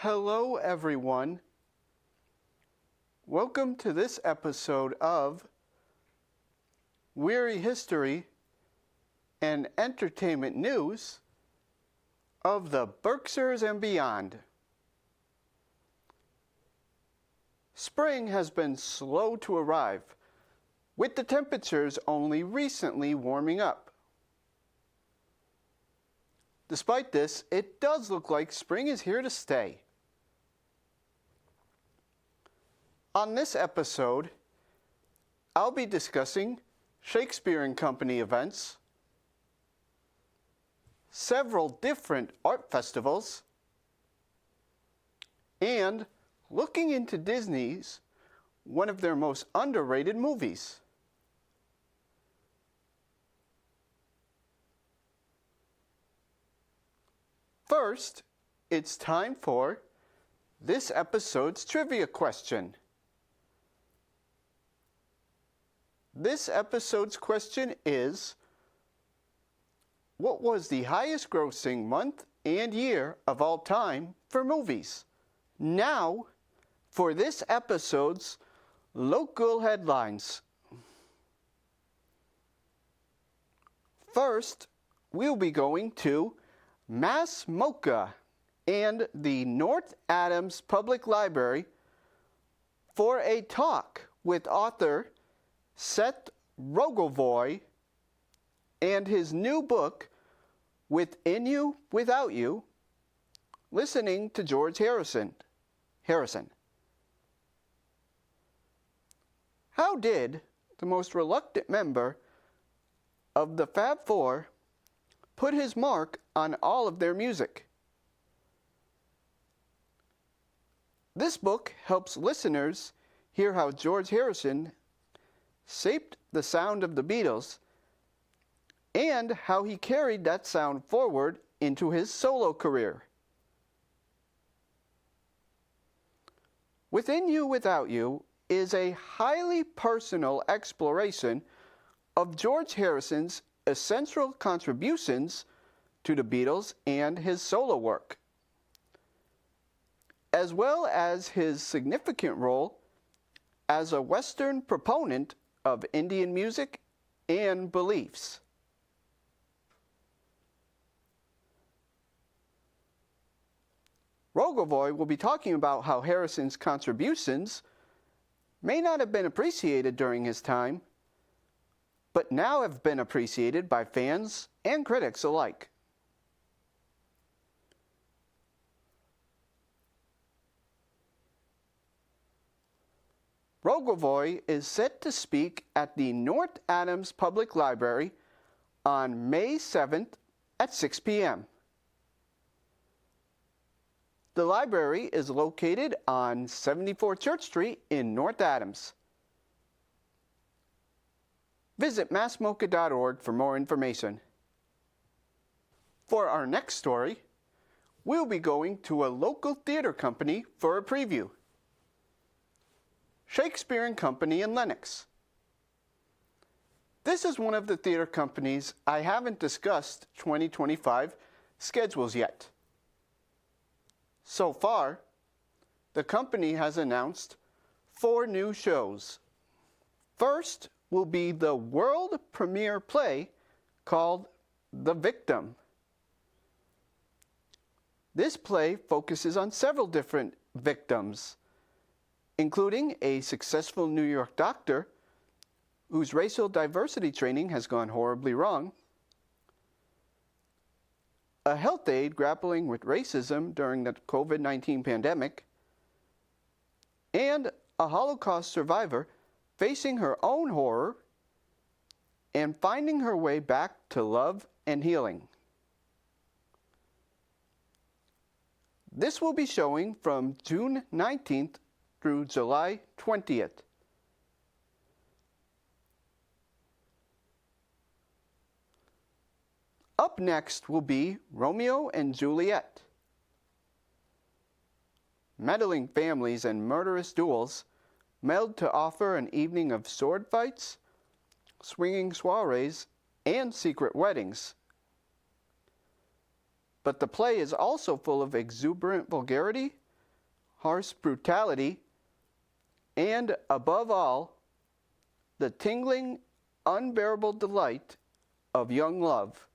Hello, everyone. Welcome to this episode of Wehry History and Entertainment News of the Berkshires and beyond. Spring has been slow to arrive, with the temperatures only recently warming up. Despite this, it does look like spring is here to stay. On this episode, I'll be discussing Shakespeare and Company events, several different art festivals, and looking into Disney's one of their most underrated movies. First, it's time for this episode's trivia question. This episode's question is, what was the highest grossing month and year of all time for movies? Now, for this episode's local headlines. First, we'll be going to Mass Mocha and the North Adams Public Library for a talk with author Seth Rogovoy and his new book, Within You, Without You, listening to George Harrison. How did the most reluctant member of the Fab Four put his mark on all of their music? This book helps listeners hear how George Harrison shaped the sound of the Beatles and how he carried that sound forward into his solo career. Within You, Without You is a highly personal exploration of George Harrison's essential contributions to the Beatles and his solo work, as well as his significant role as a Western proponent of Indian music and beliefs. Rogovoy will be talking about how Harrison's contributions may not have been appreciated during his time, but now have been appreciated by fans and critics alike. Rogovoy is set to speak at the North Adams Public Library on May 7th at 6 p.m. The library is located on 74 Church Street in North Adams. Visit massmocha.org for more information. For our next story, we'll be going to a local theater company for a preview. Shakespeare and Company in Lenox. This is one of the theater companies I haven't discussed 2025 schedules yet. So far, the company has announced 4 new shows. First will be the world premiere play called The Victim. This play focuses on several different victims, including a successful New York doctor whose racial diversity training has gone horribly wrong, a health aide grappling with racism during the COVID-19 pandemic, and a Holocaust survivor facing her own horror and finding her way back to love and healing. This will be showing from June 19th through July 20th. Up next will be Romeo and Juliet. Meddling families and murderous duels meld to offer an evening of sword fights, swinging soirees, and secret weddings. But the play is also full of exuberant vulgarity, harsh brutality, and above all, the tingling, unbearable delight of young love.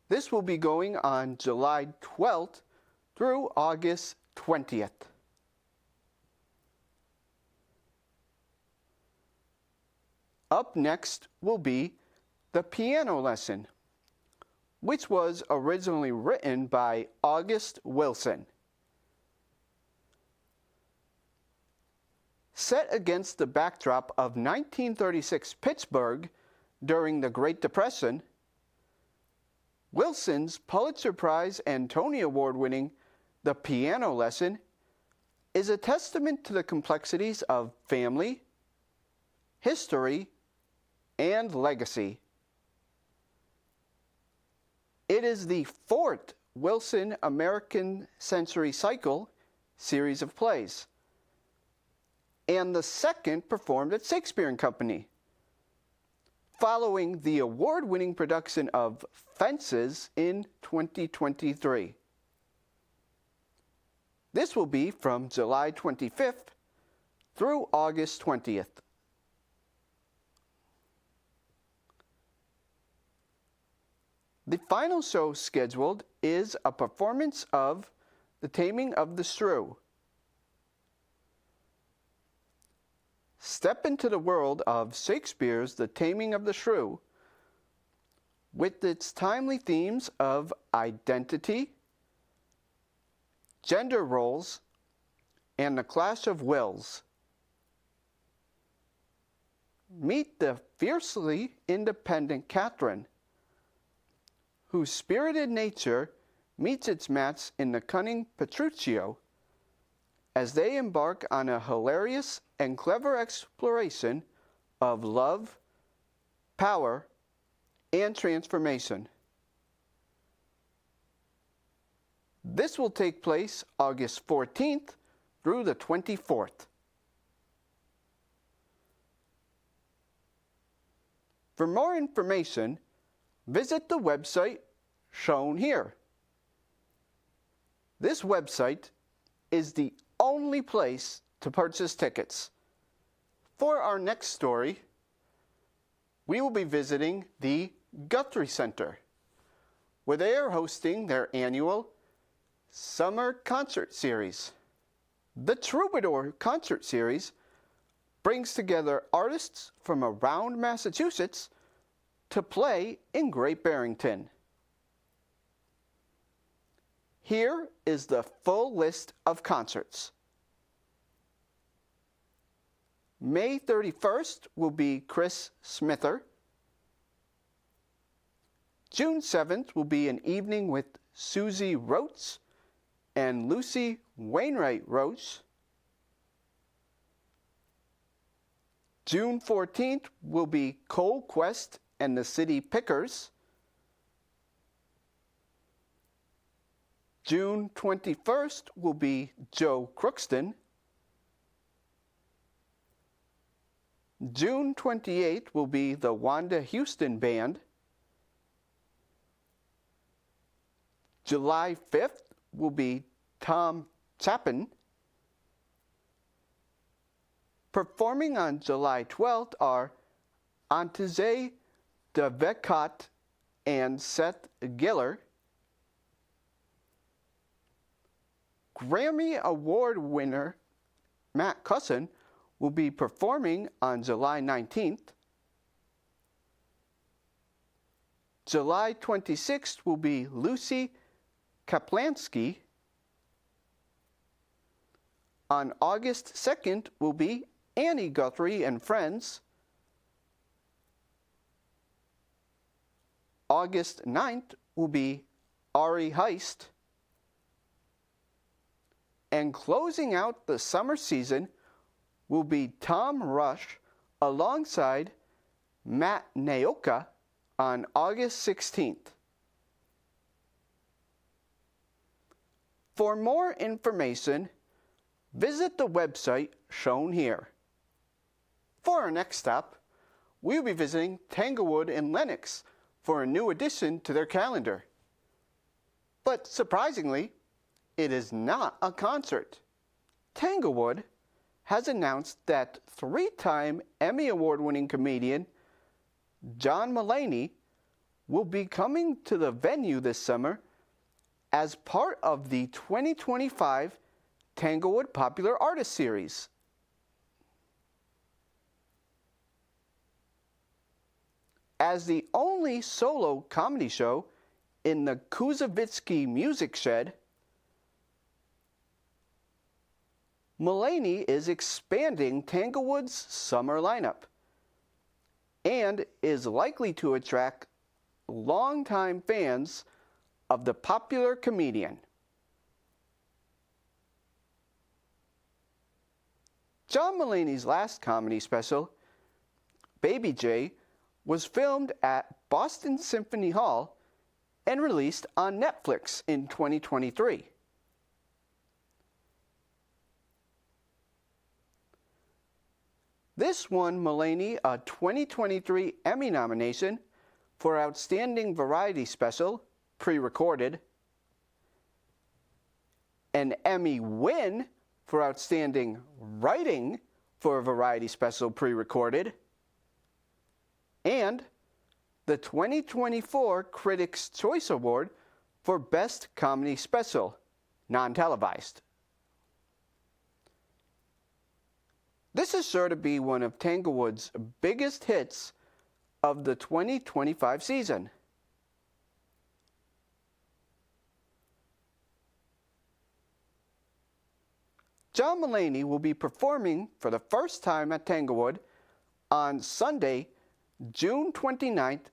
This will be going on July 12th through August 20th. Up next will be the piano lesson, which was originally written by August Wilson. Set against the backdrop of 1936 Pittsburgh during the Great Depression, Wilson's Pulitzer Prize and Tony Award-winning The Piano Lesson is a testament to the complexities of family, history, and legacy. It is the fourth Wilson American Century Cycle series of plays, and the second performed at Shakespeare and Company, following the award-winning production of Fences in 2023. This will be from July 25th through August 20th. The final show scheduled is a performance of The Taming of the Shrew. Step into the world of Shakespeare's The Taming of the Shrew with its timely themes of identity, gender roles, and the clash of wills. Meet the fiercely independent Catherine, whose spirited nature meets its match in the cunning Petruchio as they embark on a hilarious and clever exploration of love, power, and transformation. This will take place August 14th through the 24th. For more information, visit the website shown here. This website is the only place to purchase tickets. For our next story, we will be visiting the Guthrie Center, where they are hosting their annual Summer Concert Series. The Troubadour Concert Series brings together artists from around Massachusetts to play in Great Barrington. Here is the full list of concerts. May 31st will be Chris Smither. June 7th will be an evening with Susie Roach and Lucy Wainwright Roach. June 14th will be Cole Quest and the City Pickers. June 21st will be Joe Crookston. June 28th will be the Wanda Houston Band. July 5th will be Tom Chapin. Performing on July 12th are Antje de Vecot and Seth Giller. Grammy Award winner Matt Cusson will be performing on July 19th. July 26th will be Lucy Kaplansky. On August 2nd will be Annie Guthrie and Friends. August 9th will be Ari Heist. And closing out the summer season will be Tom Rush alongside Matt Naoka on August 16th. For more information, visit the website shown here. For our next stop, we'll be visiting Tanglewood and Lenox for a new addition to their calendar. But surprisingly, it is not a concert. Tanglewood has announced that three-time Emmy Award-winning comedian John Mulaney will be coming to the venue this summer as part of the 2025 Tanglewood Popular Artist Series. As the only solo comedy show in the Kuzovitsky Music Shed, Mulaney is expanding Tanglewood's summer lineup and is likely to attract longtime fans of the popular comedian. John Mulaney's last comedy special, Baby J, was filmed at Boston Symphony Hall and released on Netflix in 2023. This won Mulaney a 2023 Emmy nomination for Outstanding Variety Special, pre-recorded, an Emmy win for Outstanding Writing for a Variety Special, pre-recorded, and the 2024 Critics' Choice Award for Best Comedy Special, non-televised. This is sure to be one of Tanglewood's biggest hits of the 2025 season. John Mulaney will be performing for the first time at Tanglewood on Sunday, June 29th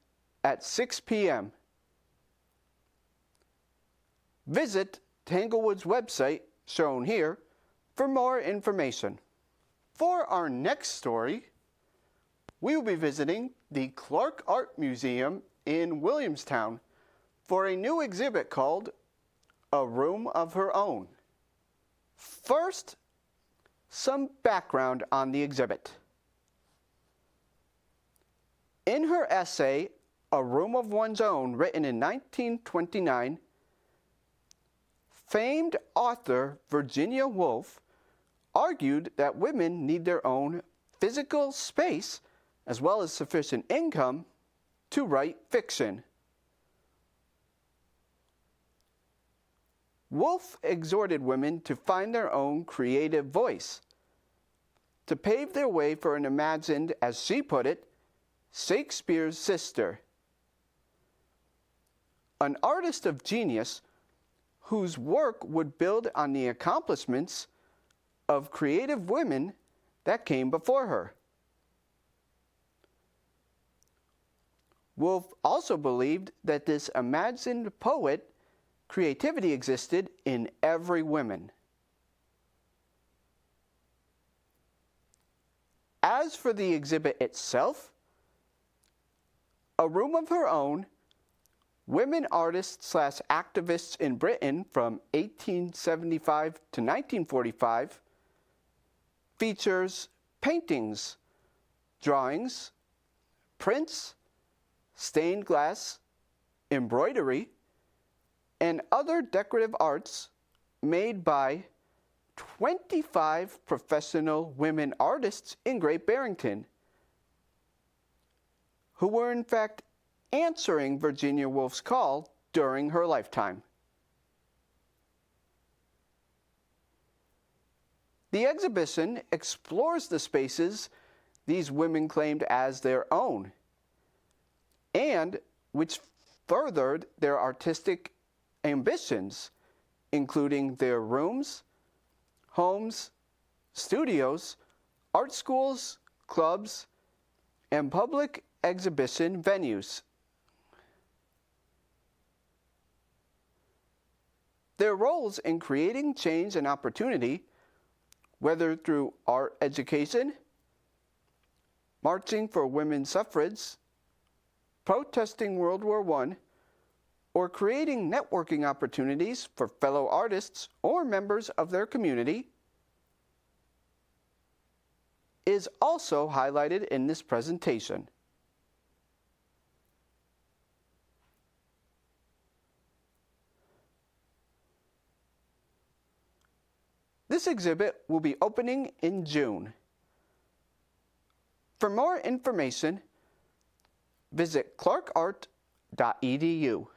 at 6 p.m. Visit Tanglewood's website, shown here, for more information. For our next story, we will be visiting the Clark Art Museum in Williamstown for a new exhibit called A Room of Her Own. First, some background on the exhibit. In her essay, A Room of One's Own, written in 1929, famed author Virginia Woolf argued that women need their own physical space as well as sufficient income to write fiction. Woolf exhorted women to find their own creative voice, to pave their way for an imagined, as she put it, Shakespeare's sister, an artist of genius whose work would build on the accomplishments of creative women that came before her. Woolf also believed that this imagined poet creativity existed in every woman. As for the exhibit itself, A Room of Her Own, Women Artists / Activists in Britain from 1875 to 1945, features paintings, drawings, prints, stained glass, embroidery, and other decorative arts made by 25 professional women artists in Great Barrington, who were in fact answering Virginia Woolf's call during her lifetime. The exhibition explores the spaces these women claimed as their own, and which furthered their artistic ambitions, including their rooms, homes, studios, art schools, clubs, and public exhibition venues. Their roles in creating change and opportunity, whether through art education, marching for women's suffrage, protesting World War I, or creating networking opportunities for fellow artists or members of their community, is also highlighted in this presentation. This exhibit will be opening in June. For more information, visit clarkart.edu.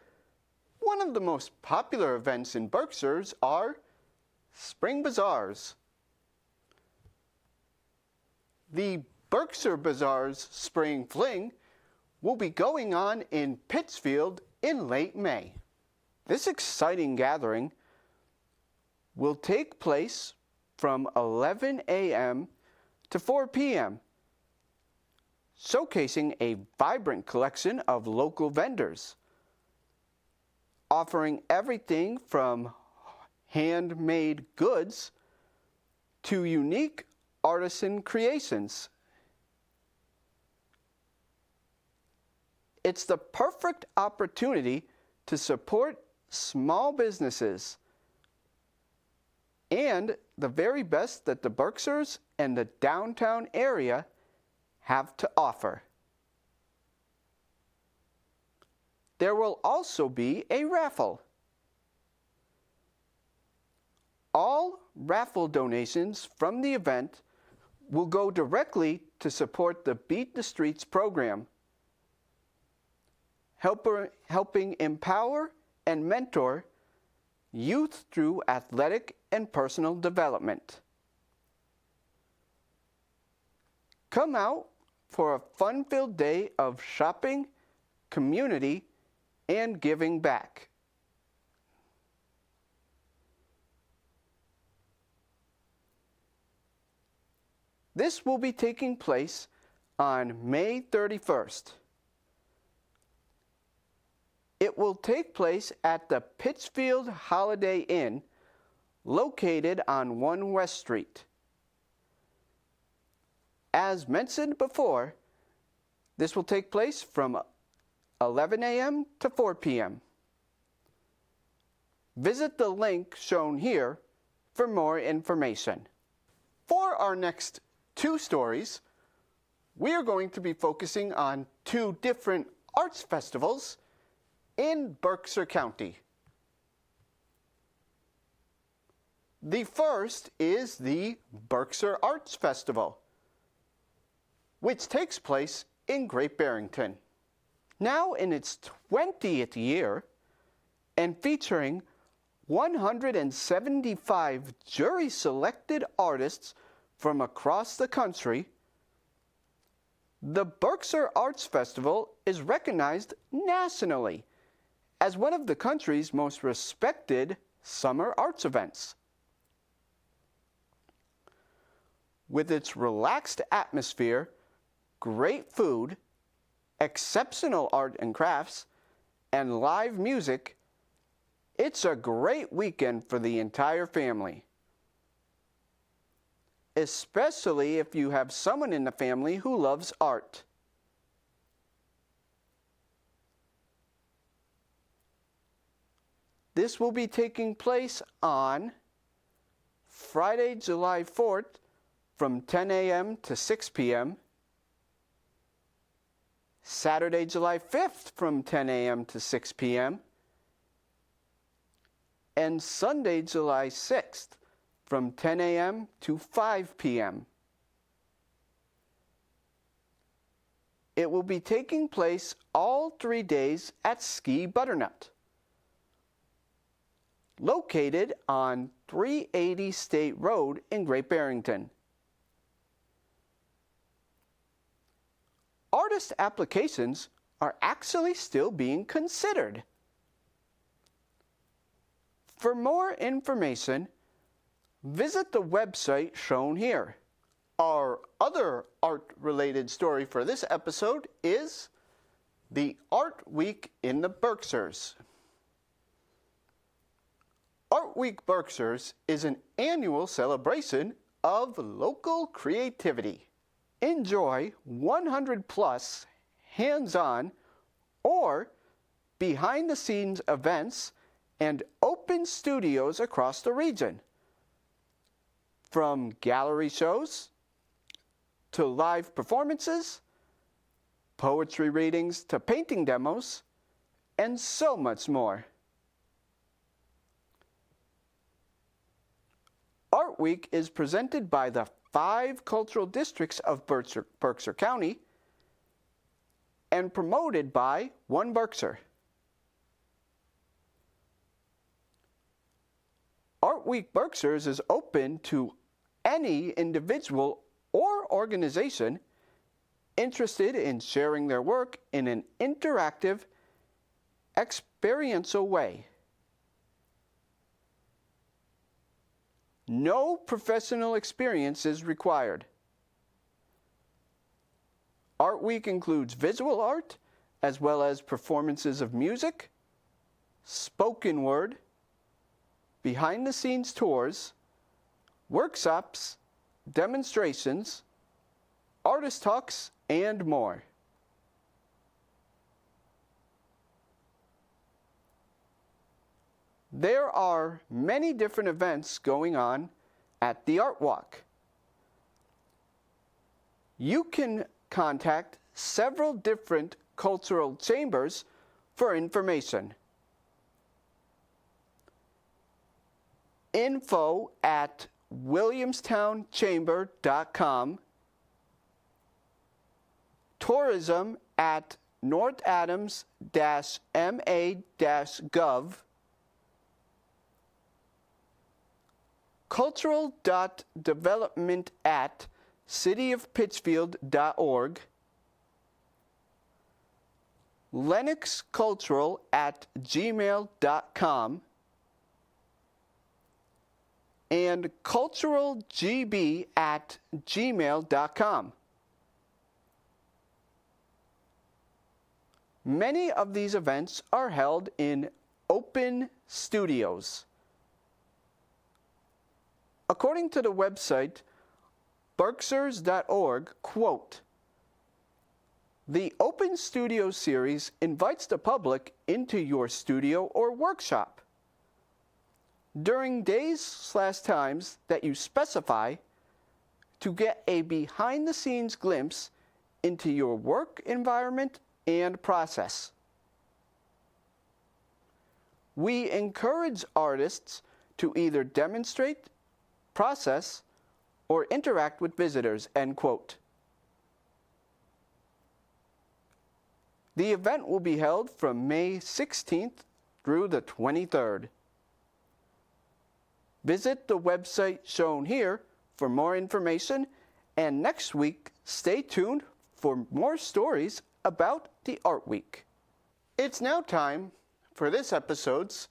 One of the most popular events in Berkshires are Spring Bazaars. The Berkshire Bazaar's Spring Fling will be going on in Pittsfield in late May. This exciting gathering will take place from 11 a.m. to 4 p.m., showcasing a vibrant collection of local vendors, offering everything from handmade goods to unique artisan creations. It's the perfect opportunity to support small businesses and the very best that the Berkshires and the downtown area have to offer. There will also be a raffle. All raffle donations from the event will go directly to support the Beat the Streets program, helping empower and mentor youth through athletic and personal development. Come out for a fun-filled day of shopping, community, and giving back. This will be taking place on May 31st. It will take place at the Pittsfield Holiday Inn, located on 1 West Street. As mentioned before, this will take place from 11 a.m. to 4 p.m. Visit the link shown here for more information. For our next 2 stories, we are going to be focusing on 2 different arts festivals in Berkshire County. The first is the Berkshire Arts Festival, which takes place in Great Barrington. Now in its 20th year, and featuring 175 jury-selected artists from across the country, the Berkshire Arts Festival is recognized nationally as one of the country's most respected summer arts events. With its relaxed atmosphere, great food, exceptional art and crafts, and live music, it's a great weekend for the entire family. Especially if you have someone in the family who loves art. This will be taking place on Friday, July 4th from 10 a.m. to 6 p.m., Saturday, July 5th from 10 a.m. to 6 p.m., and Sunday, July 6th from 10 a.m. to 5 p.m. It will be taking place all 3 days at Ski Butternut, located on 380 State Road in Great Barrington. Artist applications are actually still being considered. For more information, visit the website shown here. Our other art-related story for this episode is the Art Week in the Berkshires. Art Week Berkshires is an annual celebration of local creativity. Enjoy 100+ hands-on or behind-the-scenes events and open studios across the region. From gallery shows to live performances, poetry readings to painting demos, and so much more. Art Art Week is presented by the 5 cultural districts of Berkshire County and promoted by One Berkshire. Art Week Berkshires is open to any individual or organization interested in sharing their work in an interactive, experiential way. No professional experience is required. Art Week includes visual art, as well as performances of music, spoken word, behind-the-scenes tours, workshops, demonstrations, artist talks, and more. There are many different events going on at the Art Walk. You can contact several different cultural chambers for information. info@williamstownchamber.com, tourism@northadams-ma-gov, cultural.development@cityofpittsfield.org, lennoxcultural@gmail.com, and culturalgb@gmail.com. Many of these events are held in open studios. According to the website berkshires.org, quote, "The Open Studio series invites the public into your studio or workshop. During days/times that you specify to get a behind-the-scenes glimpse into your work environment and process. We encourage artists to either demonstrate, process, or interact with visitors," end quote. The event will be held from May 16th through the 23rd. Visit the website shown here for more information, and next week, stay tuned for more stories about the Art Week. It's now time for this episode's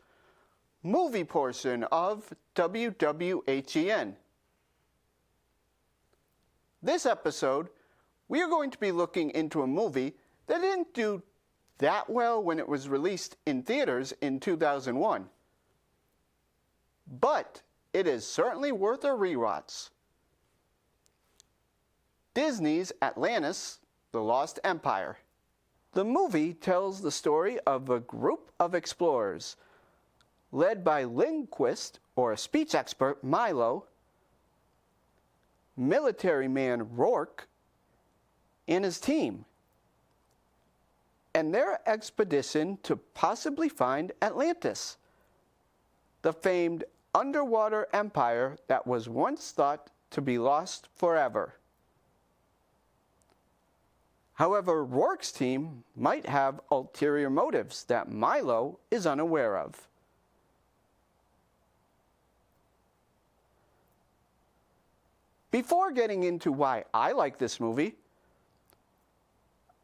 movie portion of WWHEN. This episode, we are going to be looking into a movie that didn't do that well when it was released in theaters in 2001. But it is certainly worth a rewatch. Disney's Atlantis The Lost Empire. The movie tells the story of a group of explorers led by linguist or speech expert Milo, military man Rourke, and his team, and their expedition to possibly find Atlantis, the famed underwater empire that was once thought to be lost forever. However, Rourke's team might have ulterior motives that Milo is unaware of. Before getting into why I like this movie,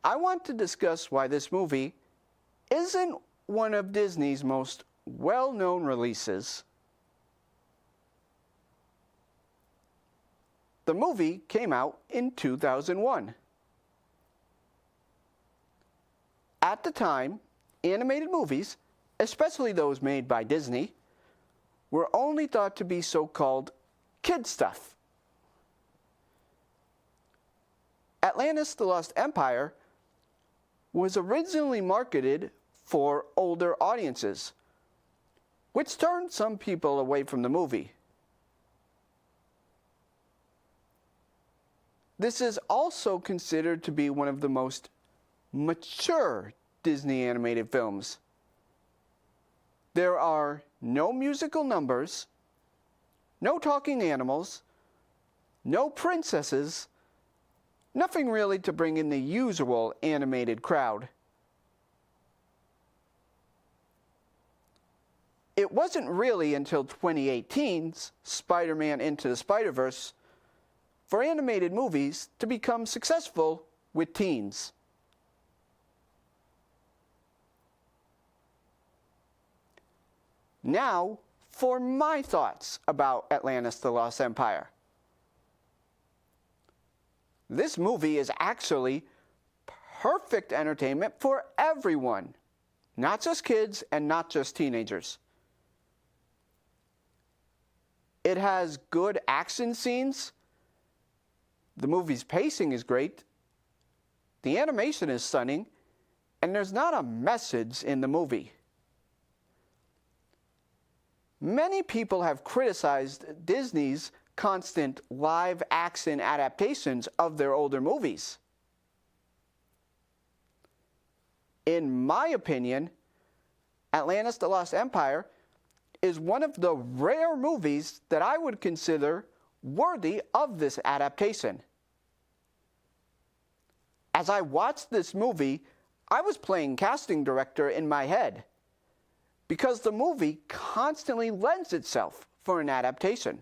I want to discuss why this movie isn't one of Disney's most well-known releases. The movie came out in 2001. At the time, animated movies, especially those made by Disney, were only thought to be so-called kid stuff. Atlantis The Lost Empire was originally marketed for older audiences, which turned some people away from the movie. This is also considered to be one of the most mature Disney animated films. There are no musical numbers, no talking animals, no princesses, nothing really to bring in the usual animated crowd. It wasn't really until 2018's Spider-Man Into the Spider-Verse for animated movies to become successful with teens. Now, for my thoughts about Atlantis The Lost Empire. This movie is actually perfect entertainment for everyone, not just kids and not just teenagers. It has good action scenes. The movie's pacing is great. The animation is stunning, and there's not a message in the movie. Many people have criticized Disney's constant live-action adaptations of their older movies. In my opinion, Atlantis The Lost Empire is one of the rare movies that I would consider worthy of this adaptation. As I watched this movie, I was playing casting director in my head because the movie constantly lends itself for an adaptation.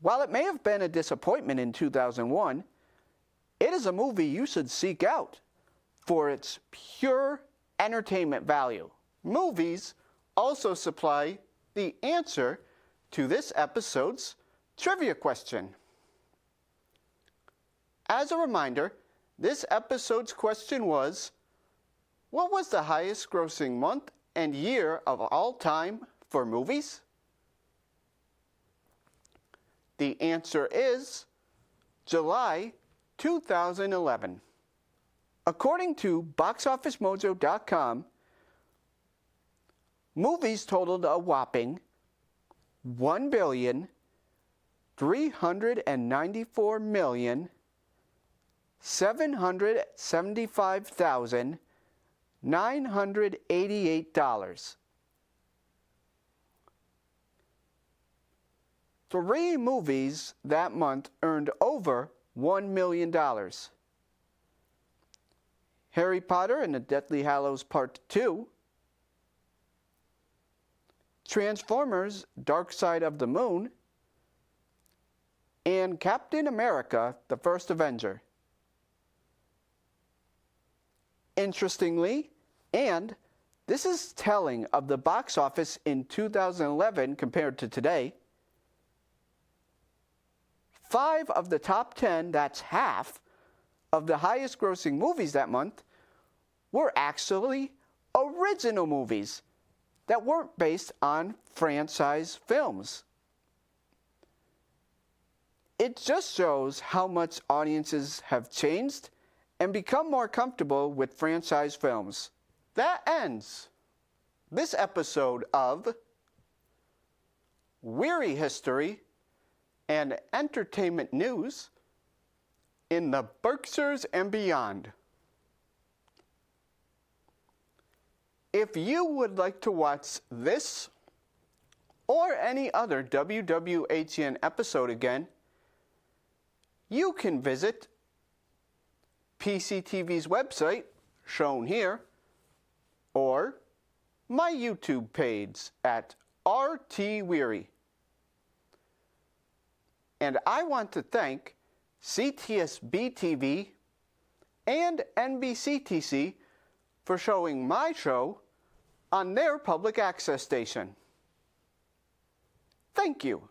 While it may have been a disappointment in 2001, it is a movie you should seek out for its pure entertainment value. Movies also supply the answer to this episode's trivia question. As a reminder, this episode's question was, what was the highest grossing month and year of all time for movies? The answer is July 2011. According to BoxOfficeMojo.com, movies totaled a whopping $1,394,775,988. 3 movies that month earned over $1 million. Harry Potter and the Deathly Hallows Part 2, Transformers: Dark Side of the Moon, and Captain America: The First Avenger. Interestingly, and this is telling of the box office in 2011 compared to today, 5 of the top 10, that's half, of the highest grossing movies that month were actually original movies that weren't based on franchise films. It just shows how much audiences have changed and become more comfortable with franchise films. That ends this episode of Wehry History and Entertainment News in the Berkshires and beyond. If you would like to watch this or any other WWHEN episode again, you can visit PCTV's website, shown here, or my YouTube page at RT Wehry. And I want to thank CTSB TV and NBCTC for showing my show on their public access station. Thank you.